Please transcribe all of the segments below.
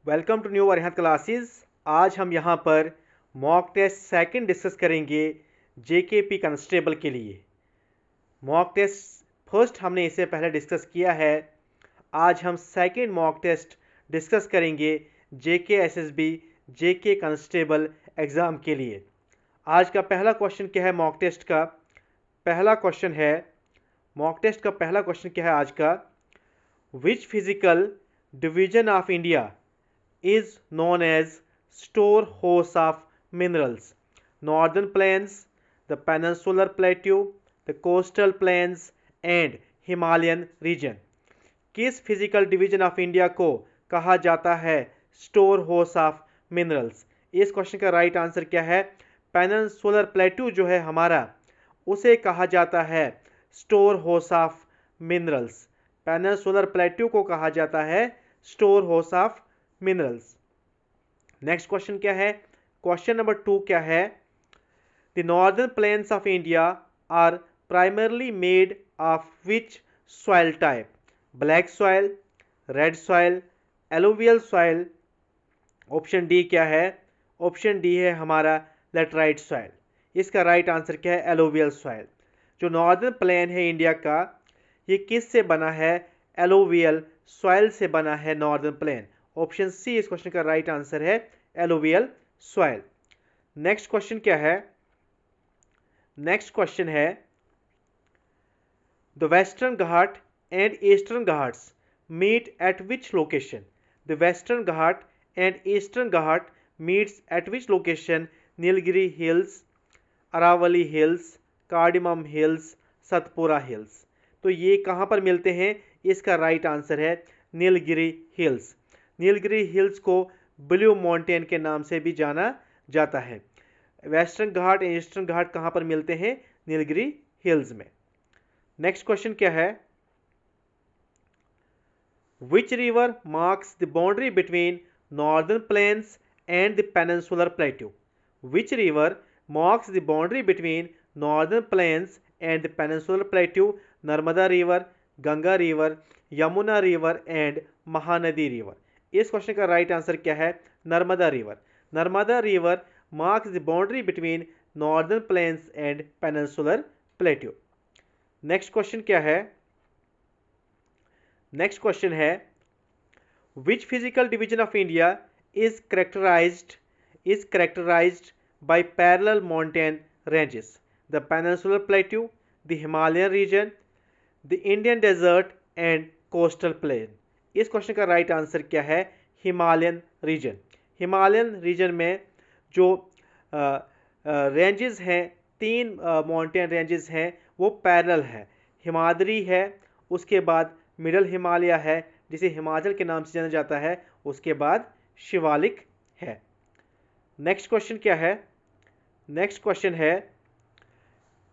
Welcome to new Arihant classes. आज हम यहाँ पर मॉक टेस्ट सेकंड डिस्कस करेंगे जेकेपी कांस्टेबल के लिए। मॉक टेस्ट फर्स्ट हमने इससे पहले डिस्कस किया है। आज हम सेकंड मॉक टेस्ट डिस्कस करेंगे जेके एसएसबी जेके कांस्टेबल एग्ज़ाम के लिए। आज का पहला क्वेश्चन क्या है? मॉक टेस्ट का पहला क्वेश्चन है आज का, विच physical division of India is known as storehouse of minerals? Northern Plains, the Peninsular Plateau, the Coastal Plains and Himalayan region. किस फिजिकल डिवीजन ऑफ इंडिया को कहा जाता है स्टोर हाउस ऑफ मिनरल्स? इस क्वेश्चन का राइट आंसर क्या है? Peninsular प्लेटू जो है हमारा, उसे कहा जाता है storehouse of minerals. Peninsular plateau को कहा जाता है storehouse of minerals. Next question क्या है? क्वेश्चन नंबर 2 क्या है? The northern plains of India are primarily made of which soil type? Black soil, red soil, alluvial soil. Option D क्या है? ऑप्शन डी है हमारा लेटराइट सॉइल। इसका right answer क्या है? Alluvial soil. जो नॉर्दर्न प्लेन है इंडिया का, ये किस से बना है? एलुवियल सॉइल से बना है नॉर्दर्न प्लेन। ऑप्शन सी इस क्वेश्चन का राइट आंसर है, एलुवियल सॉइल। नेक्स्ट क्वेश्चन क्या है? नेक्स्ट क्वेश्चन है, the Western Ghat and Eastern Ghats meet at which location? The Western Ghat and Eastern Ghat meets at which location? Nilgiri Hills, Aravalli Hills, Cardamom Hills, Satpura Hills. तो ये कहाँ पर मिलते हैं? इसका राइट आंसर है नीलगिरी हिल्स। नीलगिरी हिल्स को ब्लू माउंटेन के नाम से भी जाना जाता है। वेस्टर्न घाट एंड ईस्टर्न घाट कहाँ पर मिलते हैं? नीलगिरी हिल्स में। नेक्स्ट क्वेश्चन क्या है? Which river marks the boundary between northern plains and the peninsular plateau? Which river marks the boundary between northern plains and the peninsular plateau? Narmada river, Ganga river, Yamuna river and Mahanadi river. इस question का right answer क्या है? Narmada river. Narmada river marks the boundary between northern plains and peninsular plateau. Next question क्या है? Next question है, which physical division of India is characterised by parallel mountain ranges? The peninsular plateau, the Himalayan region, the Indian desert and coastal plain. इस question का right answer क्या है? Himalayan reason. Himalayan reason में जो ranges हैं, 3 mountain ranges हैं, वो parallel है। हिमाद्री है, उसके बाद मिडल हिमालय है जिसे हिमाचल के नाम से जाना जाता है, उसके बाद शिवालिक है। नेक्स्ट क्वेश्चन क्या है? नेक्स्ट क्वेश्चन है,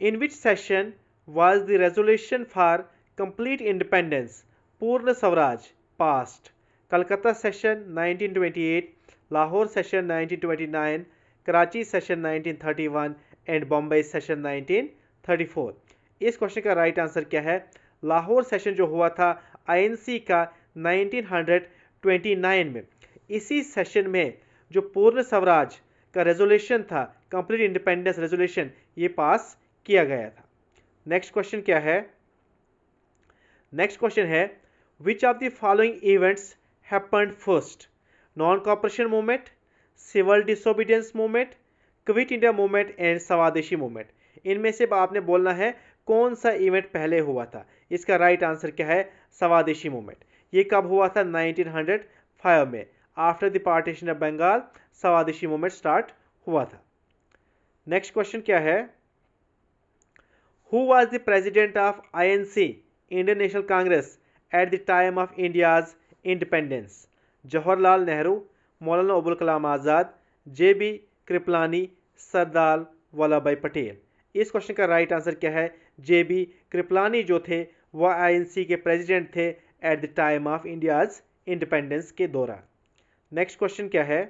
in which session was the resolution for complete independence Purna Swaraj passed? Calcutta session 1928, Lahore session 1929, Karachi session 1931 and Bombay session 1934। इस क्वेश्चन का राइट आंसर क्या है? लाहौर सेशन जो हुआ था आईएनसी का 1929 में, इसी सेशन में जो पूर्ण स्वराज का रेजोल्यूशन था, कंप्लीट इंडिपेंडेंस रेजोल्यूशन, ये पास किया गया था। नेक्स्ट क्वेश्चन क्या है? नेक्स्ट क्वेश्चन है, which of the following events happened first? Non cooperation movement, civil disobedience movement, quit India movement and swadeshi movement. इनमें से आपने बोलना है कौन सा इवेंट पहले हुआ था। इसका राइट आंसर क्या है? स्वदेशी मूवमेंट। ये कब हुआ था? 1905 में, after the partition of Bengal swadeshi movement start हुआ था। नेक्स्ट क्वेश्चन क्या है? Who was the president of INC, Indian National Congress, at the time of India's independence? Jawaharlal Nehru, Maulana Abul Kalam Azad, JB Kripalani, Sardar Vallabh भाई पटेल। इस क्वेश्चन का राइट आंसर क्या है? JB कृपलानी जो थे वह INC के प्रेसिडेंट थे at the time of India's independence के दौरान। नेक्स्ट क्वेश्चन क्या है?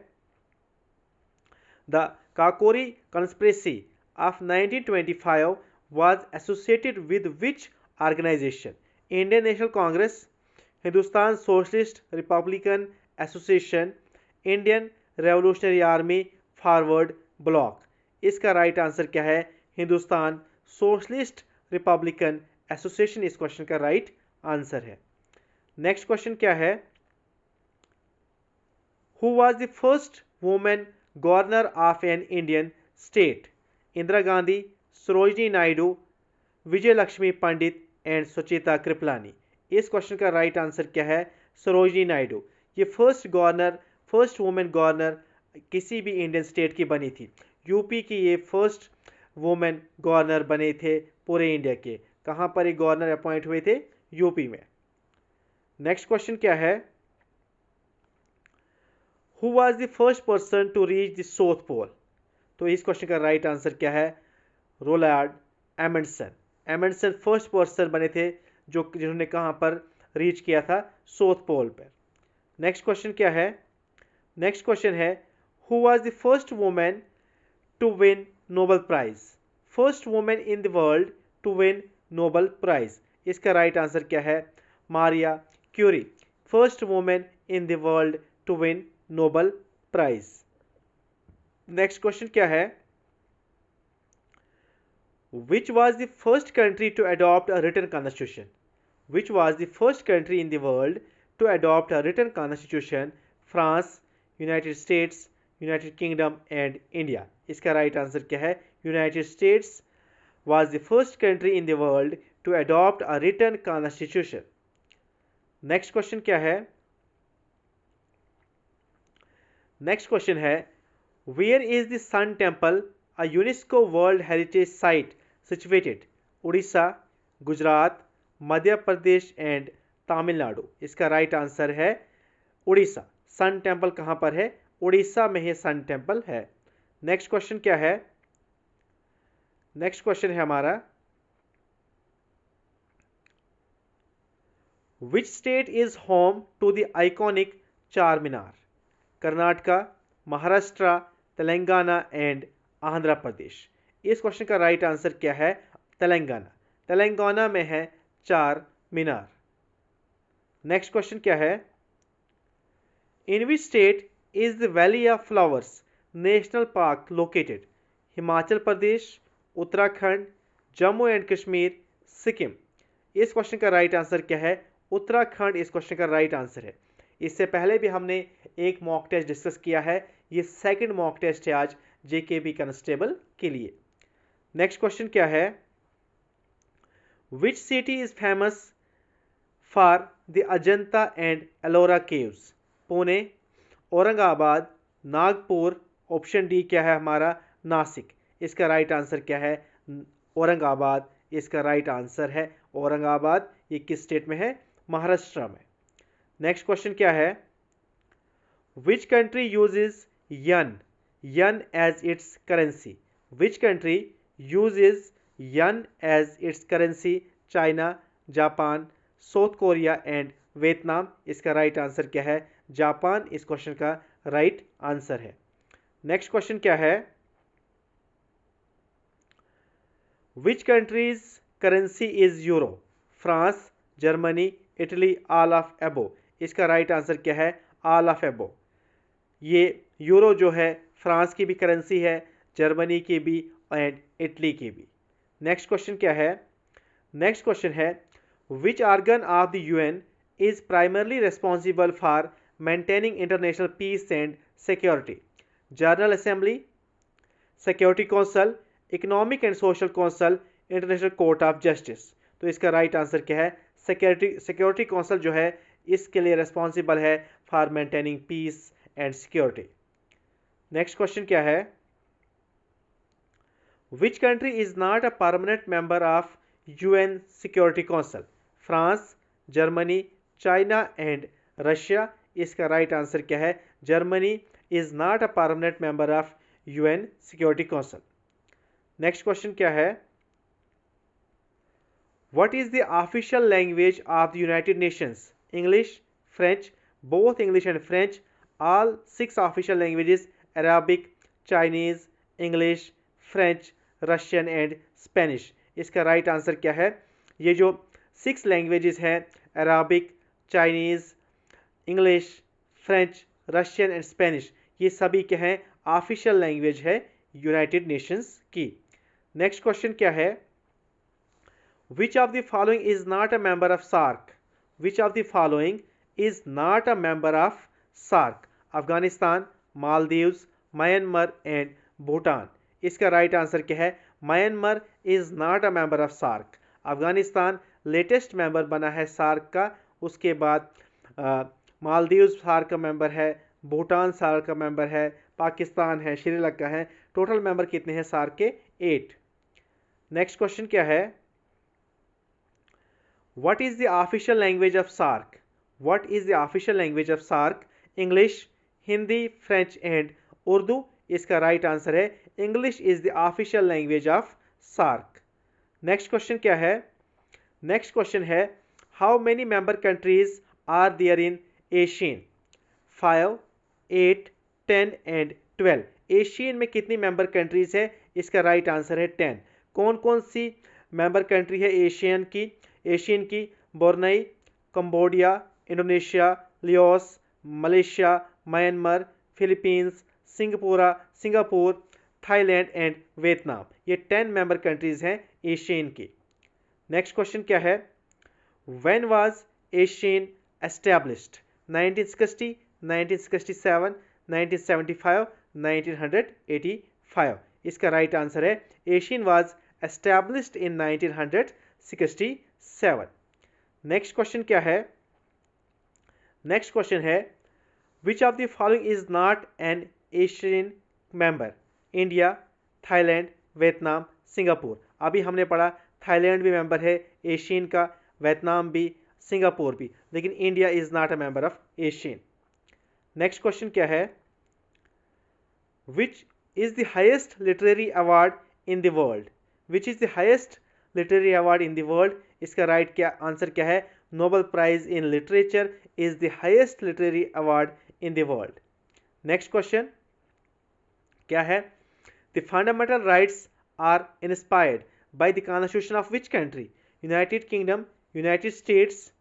The Kakori conspiracy of 1925 was associated with which organization? Indian National Congress, Hindustan Socialist Republican Association, Indian Revolutionary Army Forward Bloc. इसका राइट आंसर क्या है? Hindustan Socialist Republican Association इस question का right answer है। नेक्स्ट क्वेश्चन क्या है? Who was the first women governor of an Indian state? Indira Gandhi, Sarojini Naidu, Vijay Lakshmi Pandit and Sucheta Kripalani. इस question का राइट आंसर क्या है? सरोजिनी नायडू। ये फर्स्ट वुमेन गवर्नर किसी भी इंडियन स्टेट की बनी थी। यूपी की ये फर्स्ट वुमेन गवर्नर बने थे पूरे इंडिया के। कहाँ पर ये गवर्नर अपॉइंट हुए थे? यूपी में। नेक्स्ट क्वेश्चन क्या है? Who was the first person to reach the south pole? तो इस क्वेश्चन का राइट आंसर क्या है? Ronald Amundsen. Amundsen first person बने थे जिन्होंने कहाँ पर रीच किया था? साउथ पोल पर। नेक्स्ट क्वेश्चन क्या है? नेक्स्ट क्वेश्चन है who was the first women to win Nobel prize? First women in the world to win Nobel prize. इसका राइट आंसर क्या है? Maria Curie, first women in the world to win Nobel prize. Next question क्या है? Which was the first country to adopt a written constitution? Which was the first country in the world to adopt a written constitution? France, United States, United Kingdom and India. इसका right answer क्या है? United States was the first country in the world to adopt a written constitution. Next question क्या है? Next question है Where is the Sun Temple, a UNESCO World Heritage Site, situated? Orissa, Gujarat, Madhya Pradesh and Tamil Nadu. इसका right answer है Orissa. Sun temple कहाँ पर है? उड़ीसा में ही sun temple है। नेक्स्ट क्वेश्चन क्या है? नेक्स्ट क्वेश्चन है हमारा Which state is home to the iconic चार मीनार? कर्नाटका, महाराष्ट्र, तेलंगाना एंड आंध्र प्रदेश। इस क्वेश्चन का राइट आंसर क्या है? तेलंगाना। तेलंगाना में है चार मीनार। नेक्स्ट क्वेश्चन क्या है? In which state is the Valley of Flowers National Park located? Himachal Pradesh, Uttarakhand, Jammu and Kashmir, Sikkim. इस क्वेश्चन का राइट आंसर क्या है? उत्तराखंड इस क्वेश्चन का राइट आंसर है। इससे पहले भी हमने एक मॉक टेस्ट डिस्कस किया है। ये सेकंड मॉक टेस्ट है आज जेकेबी कांस्टेबल के लिए। नेक्स्ट क्वेश्चन क्या है? Which city is famous for the Ajanta and Ellora caves? Pune, Aurangabad, Nagpur. Option D क्या है हमारा? नासिक। इसका राइट आंसर क्या है? औरंगाबाद इसका राइट आंसर है। औरंगाबाद ये किस स्टेट में है? महाराष्ट्र में। नेक्स्ट क्वेश्चन क्या है? Which country uses yen as its currency? Which country uses yen as its currency? China, Japan, South Korea and Vietnam. इसका राइट आंसर क्या है? जापान इस क्वेश्चन का राइट आंसर है। नेक्स्ट क्वेश्चन क्या है? Which country's currency is euro? France, Germany, Italy, all of above. इसका right answer क्या है? ऑल ऑफ एबो। ये यूरो जो है फ्रांस की भी करेंसी है, जर्मनी की भी एंड इटली की भी। नेक्स्ट क्वेश्चन क्या है? नेक्स्ट क्वेश्चन है which organ of the UN is primarily responsible for maintaining international peace and security? General assembly, security council, economic and social council, international court of justice. तो इसका right answer क्या है? Security council जो है इसके लिए responsible है for maintaining peace and security. Next question क्या है? Which country is not a permanent member of UN security council? France, Germany, China and Russia. इसका राइट आंसर क्या है? Germany is not a permanent member of UN security council. Next question क्या है? What is the official language of the United Nations? English, French, both English and French, all 6 official languages, Arabic, Chinese, English, French, Russian and Spanish. इसका right answer क्या है? ये जो 6 languages हैं, Arabic, Chinese, English, French, Russian and Spanish, ये सभी क्या हैं, ऑफिशियल लैंग्वेज है यूनाइटेड नेशंस की। नेक्स्ट क्वेश्चन क्या है, which of the following is not a member of SAARC, which of the following is not a member of SAARC, Afghanistan, Maldives, Myanmar and Bhutan. इसका right answer क्या है, Myanmar is not a member of SAARC. Afghanistan latest member बना है SAARC का, उसके बाद Maldives SAARC का member है, भूटान सार्क का मेंबर है, पाकिस्तान है, श्रीलंका है। टोटल मेंबर कितने हैं सार्क के, 8। नेक्स्ट क्वेश्चन क्या है, what is the official language of SAARC, what is the official language of SAARC, English, Hindi, French and Urdu. इसका राइट आंसर है English is the official language of SAARC. Next question क्या है, next question है, how many member countries are there in ASEAN, 5, 8, 10 and 12। ASEAN में कितनी member countries है, इसका right answer है 10। कौन कौन सी मेंबर कंट्री है एशियन की, एशियन की, Brunei, Cambodia, Indonesia, Laos, Malaysia, Myanmar, Philippines, Singapore, Thailand and Vietnam. ये 10 मेंबर कंट्रीज हैं एशियन की। नेक्स्ट क्वेश्चन क्या है, व्हेन वाज एशियन एस्टैब्लिश्ड, 1960, 1967, 1975, 1985। इसका राइट आंसर है Asian was established in 1967। Next question क्या है, नेक्स्ट क्वेश्चन है, which of the following is not an Asian member, India, Thailand, Vietnam, Singapore. अभी हमने पढ़ा थाईलैंड भी मेंबर है एशियन का, वियतनाम भी, सिंगापुर भी, लेकिन India is not a member of ASEAN. Next question क्या है, which is the highest literary award in the world, which is the highest literary award in the world. इसका right क्या answer क्या है, Nobel prize in literature is the highest literary award in the world. Next question क्या है, the fundamental rights are inspired by the constitution of which country, United Kingdom, United states,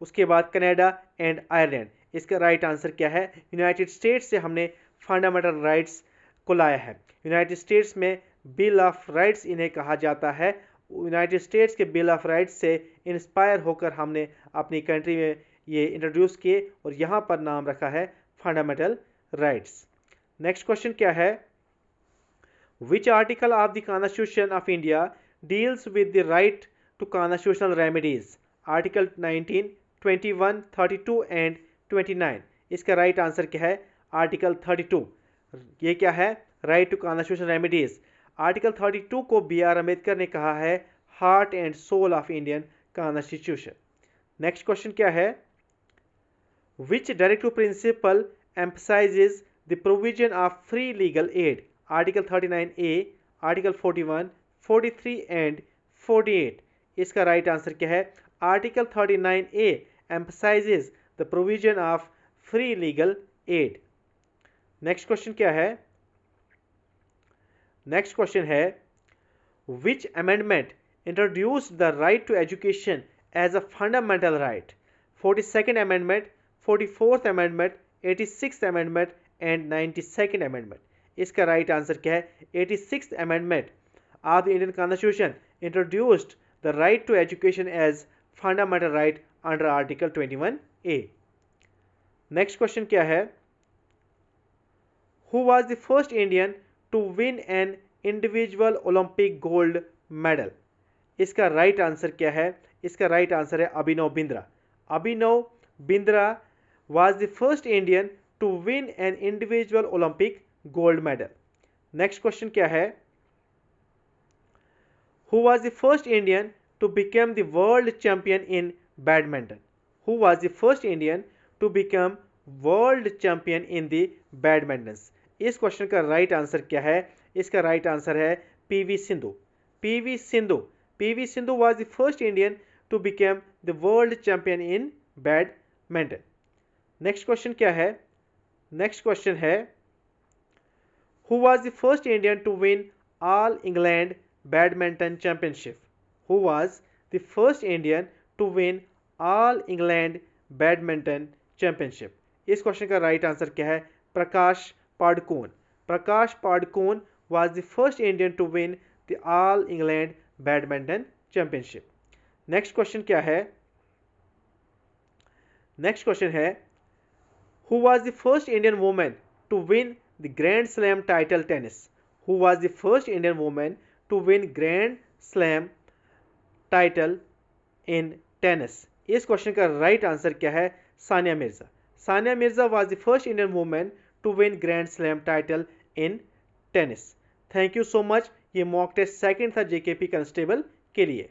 उसके बाद Canada and Ireland. इसका right answer क्या है, United states से हमने fundamental rights को लाया है। यूनाइटेड स्टेट्स में बिल ऑफ राइट्स इन्हें कहा जाता है। यूनाइटेड स्टेट्स के बिल ऑफ राइट्स से इंस्पायर होकर हमने अपनी कंट्री में ये इंट्रोड्यूस किए और यहाँ पर नाम रखा है फंडामेंटल राइट्स। नेक्स्ट क्वेश्चन क्या है, which article of the constitution of India deals with the right to constitutional remedies, article 19, 21, 32 and 29। इसका राइट आंसर क्या है, आर्टिकल 32। ये क्या है, right to constitutional remedies. Article 32 को B.R. अम्बेडकर ने कहा है heart and soul of Indian constitution. Next question क्या है, which directive principle emphasises the provision of free legal aid, article 39A, article 41, 43 and 48। इसका राइट आंसर क्या है, article 39A emphasises the provision of free legal aid. Next question क्या है, next question है, which amendment introduced the right to education as a fundamental right, 42nd amendment, 44th amendment, 86th amendment and 92nd amendment. इसका right answer क्या है, 86th amendment of the Indian constitution introduced the right to education as fundamental right under article 21A। नेक्स्ट question क्या है, who was the first Indian to win an individual Olympic gold medal? इसका right answer क्या है, इसका right answer है Abhinav Bindra. Abhinav Bindra was the first Indian to win an individual Olympic gold medal. Next question क्या है, who was the first Indian to become the world champion in badminton? Who was the first Indian to become world champion in the badminton? इस question का right answer क्या है, इसका right answer है P V Sindhu. P V Sindhu, P V Sindhu was the first Indian to become the world champion in badminton. Next question क्या है, next question है, who was the first Indian to win all England badminton championship? Who was the first Indian to win all England badminton championship? इस question का right answer क्या है? प्रकाश पाडुकोन। प्रकाश Padukone was the first Indian to win the All England Badminton Championship. Next question क्या है? Next question है Who was the first Indian woman to win the Grand Slam title tennis? Who was the first Indian woman to win Grand Slam title in tennis? इस question का right answer क्या है? Sania Mirza. Sania Mirza was the first Indian woman to win Grand Slam title in tennis. Thank you so much. ये mock test second था JKP constable के लिए।